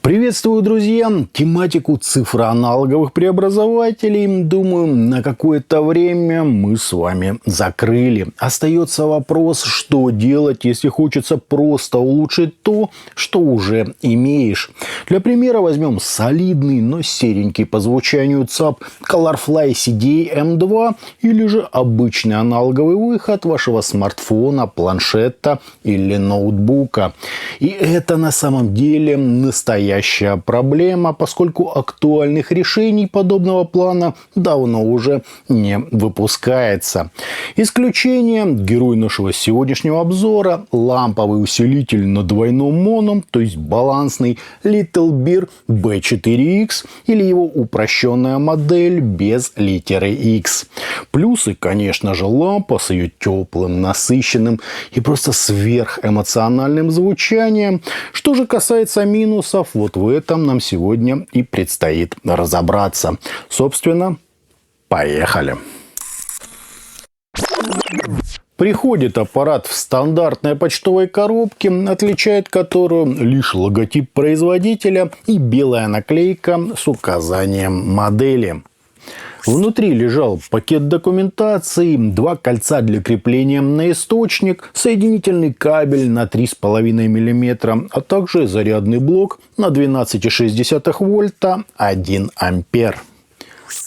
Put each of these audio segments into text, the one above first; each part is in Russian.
Приветствую, друзья! Тематику цифроаналоговых преобразователей, думаю, на какое-то время мы с вами закрыли. Остается вопрос, что делать, если хочется просто улучшить то, что уже имеешь. Для примера возьмем солидный, но серенький по звучанию ЦАП Colorfly CDA M2 или же обычный аналоговый выход вашего смартфона, планшета или ноутбука. И это на самом деле настоящая проблема, поскольку актуальных решений подобного плана давно уже не выпускается. Исключение – герой нашего сегодняшнего обзора – ламповый усилитель на двойном моно, то есть балансный Little Beer B4X или его упрощенная модель без литеры X. Плюсы, конечно же, лампа с ее теплым, насыщенным и просто сверхэмоциональным звучанием. Что же касается минусов, вот в этом нам сегодня и предстоит разобраться. Собственно, поехали! Приходит аппарат в стандартной почтовой коробке, отличает которую лишь логотип производителя и белая наклейка с указанием модели. Внутри лежал пакет документации, 2 кольца для крепления на источник, соединительный кабель на 3,5 мм, а также зарядный блок на 12,6 вольта 1 ампер.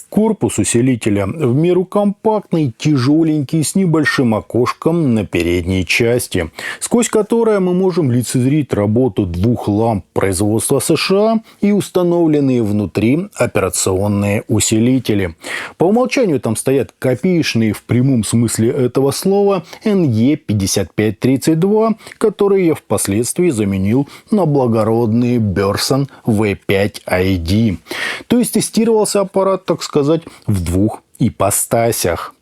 Корпус усилителя в меру компактный, тяжеленький, с небольшим окошком на передней части, сквозь которое мы можем лицезреть работу 2 ламп производства США и установленные внутри операционные усилители. По умолчанию там стоят копеечные в прямом смысле этого слова NE5532, которые я впоследствии заменил на благородные Burson V5ID. То есть тестировался аппарат, так сказать, в 2 ипостасях.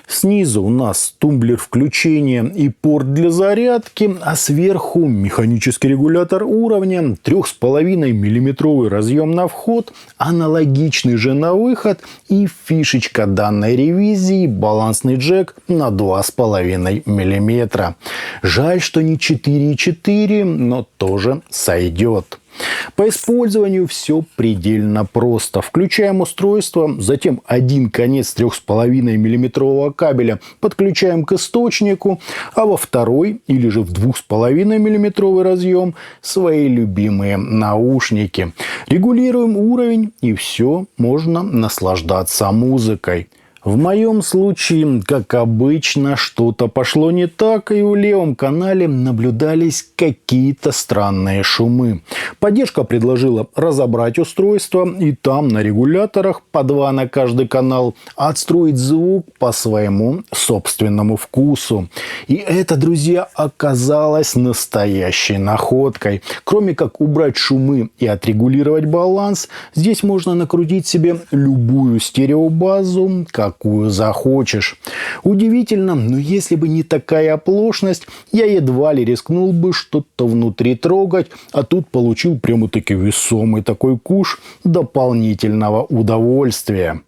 Снизу у нас тумблер включения и порт для зарядки, а сверху механический регулятор уровня, 3,5 мм разъем на вход, аналогичный же на выход и фишечка данной ревизии – балансный джек на 2,5 мм. Жаль, что не 4,4, но тоже сойдет. По использованию все предельно просто. Включаем устройство, затем один конец 3,5 мм кабеля подключаем к источнику, а во второй или же в 2,5 мм разъем свои любимые наушники. Регулируем уровень, и все, можно наслаждаться музыкой. В моем случае, как обычно, что-то пошло не так, и в левом канале наблюдались какие-то странные шумы. Поддержка предложила разобрать устройство и там на регуляторах по 2 на каждый канал отстроить звук по своему собственному вкусу. И это, друзья, оказалось настоящей находкой. Кроме как убрать шумы и отрегулировать баланс, здесь можно накрутить себе любую стереобазу, какую захочешь. Удивительно, но если бы не такая оплошность, я едва ли рискнул бы что-то внутри трогать, а тут получил прямо-таки весомый такой куш дополнительного удовольствия.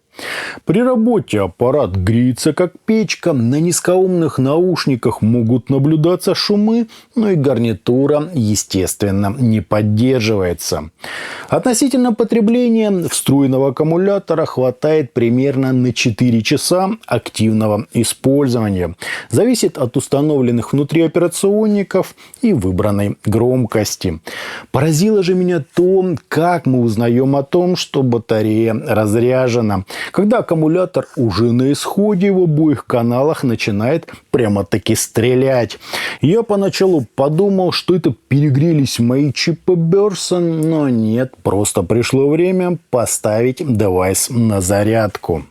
При работе аппарат греется как печка, на низкоумных наушниках могут наблюдаться шумы, но и гарнитура, естественно, не поддерживается. Относительно потребления встроенного аккумулятора хватает примерно на 4 часа активного использования. Зависит от установленных внутри операционников и выбранной громкости. Поразило же меня то, как мы узнаем о том, что батарея разряжена. Когда аккумулятор уже на исходе, в обоих каналах начинает прямо-таки стрелять. Я поначалу подумал, что это перегрелись мои чипы Burson, но нет, просто пришло время поставить девайс на зарядку.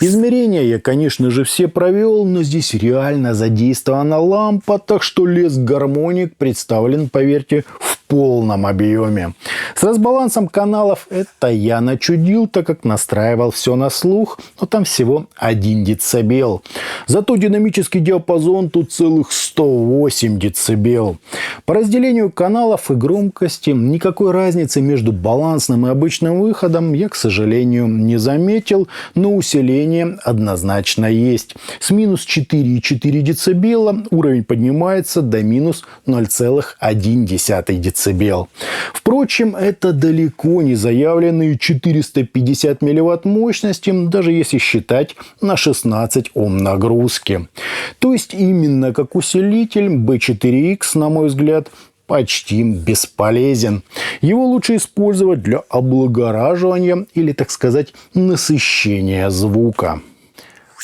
Измерения я, конечно же, все провел, но здесь реально задействована лампа, так что лес-гармоник представлен, поверьте, в полном объеме. С разбалансом каналов это я начудил, так как настраивал все на слух, но там всего 1 децибел. Зато динамический диапазон тут целых 108 децибел. По разделению каналов и громкости никакой разницы между балансным и обычным выходом я, к сожалению, не заметил, но усиление однозначно есть. С минус 4,4 децибела уровень поднимается до минус 0,1 децибел. Впрочем, Впрочем, это далеко не заявленные 450 милливатт мощности, даже если считать на 16 Ом нагрузки. То есть именно как усилитель B4X, на мой взгляд, почти бесполезен. Его лучше использовать для облагораживания или, так сказать, насыщения звука.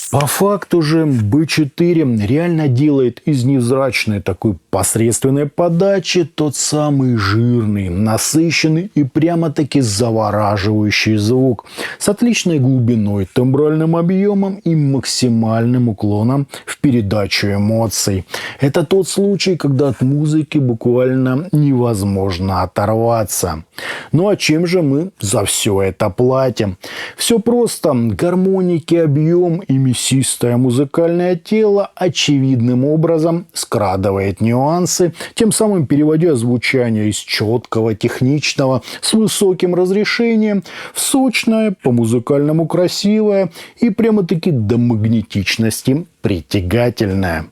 По факту же B4 реально делает из невзрачной такой посредственной подачи тот самый жирный, насыщенный и прямо-таки завораживающий звук с отличной глубиной, тембральным объемом и максимальным уклоном в передачу эмоций. Это тот случай, когда от музыки буквально невозможно оторваться. Ну а чем же мы за все это платим? Все просто. Гармоники, объем и мясистое музыкальное тело очевидным образом скрадывает нюансы, тем самым переводя звучание из четкого, техничного, с высоким разрешением в сочное, по-музыкальному красивое и прямо-таки до магнетичности притягательное.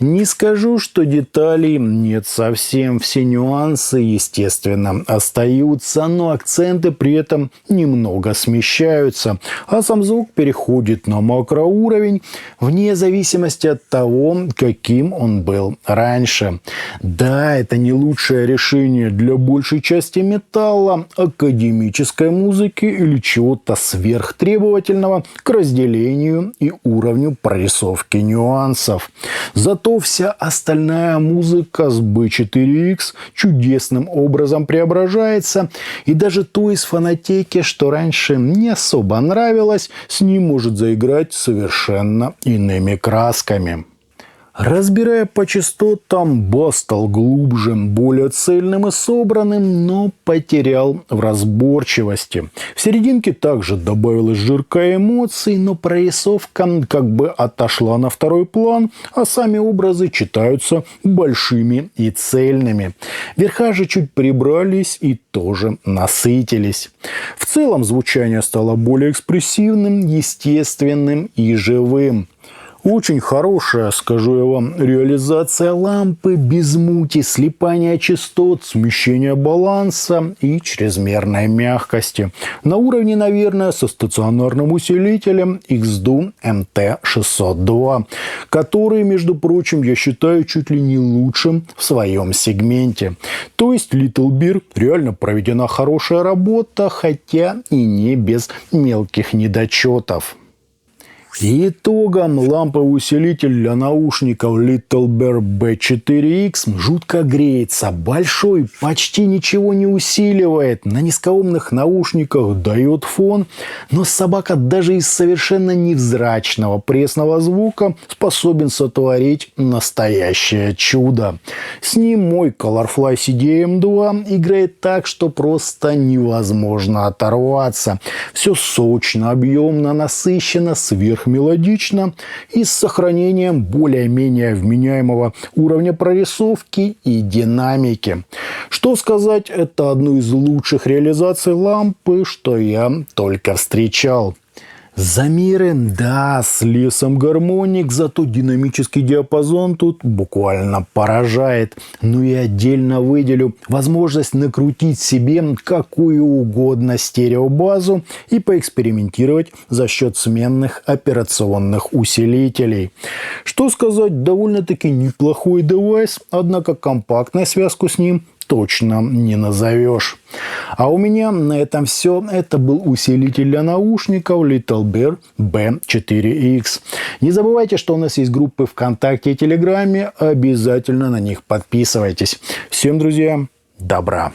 Не скажу, что деталей нет совсем, все нюансы, естественно, остаются, но акценты при этом немного смещаются, а сам звук переходит на макроуровень вне зависимости от того, каким он был раньше. Да, это не лучшее решение для большей части металла, академической музыки или чего-то сверхтребовательного к разделению и уровню прорисовки нюансов. Зато вся остальная музыка с B4X чудесным образом преображается, и даже то из фонотеки, что раньше не особо нравилось, с ним может заиграть совершенно иными красками. Разбирая по частотам, бас стал глубже, более цельным и собранным, но потерял в разборчивости. В серединке также добавилась жирка эмоций, но прорисовка как бы отошла на второй план, а сами образы читаются большими и цельными. Верха же чуть прибрались и тоже насытились. В целом звучание стало более экспрессивным, естественным и живым. Очень хорошая, скажу я вам, реализация лампы без мути, слипания частот, смещения баланса и чрезмерной мягкости. На уровне, наверное, со стационарным усилителем XDU MT602, который, между прочим, я считаю чуть ли не лучшим в своем сегменте. То есть Little Beer реально проведена хорошая работа, хотя и не без мелких недочетов. И итогом ламповый усилитель для наушников Little Bear B4X жутко греется, большой, почти ничего не усиливает, на низкоомных наушниках дает фон, но собака даже из совершенно невзрачного пресного звука способен сотворить настоящее чудо. С ним мой Colorfly CDM2 играет так, что просто невозможно оторваться. Все сочно, объемно, насыщенно, сверхмелодично и с сохранением более-менее вменяемого уровня прорисовки и динамики. Что сказать, это одно из лучших реализаций лампы, что я только встречал. Замеры, да, с лесом гармоник, зато динамический диапазон тут буквально поражает. Ну и отдельно выделю возможность накрутить себе какую угодно стереобазу и поэкспериментировать за счет сменных операционных усилителей. Что сказать, довольно-таки неплохой девайс, однако компактную связку с ним точно не назовешь. А у меня на этом все. Это был усилитель для наушников Little Bear B4X. Не забывайте, что у нас есть группы ВКонтакте и Телеграме. Обязательно на них подписывайтесь. Всем, друзья, добра!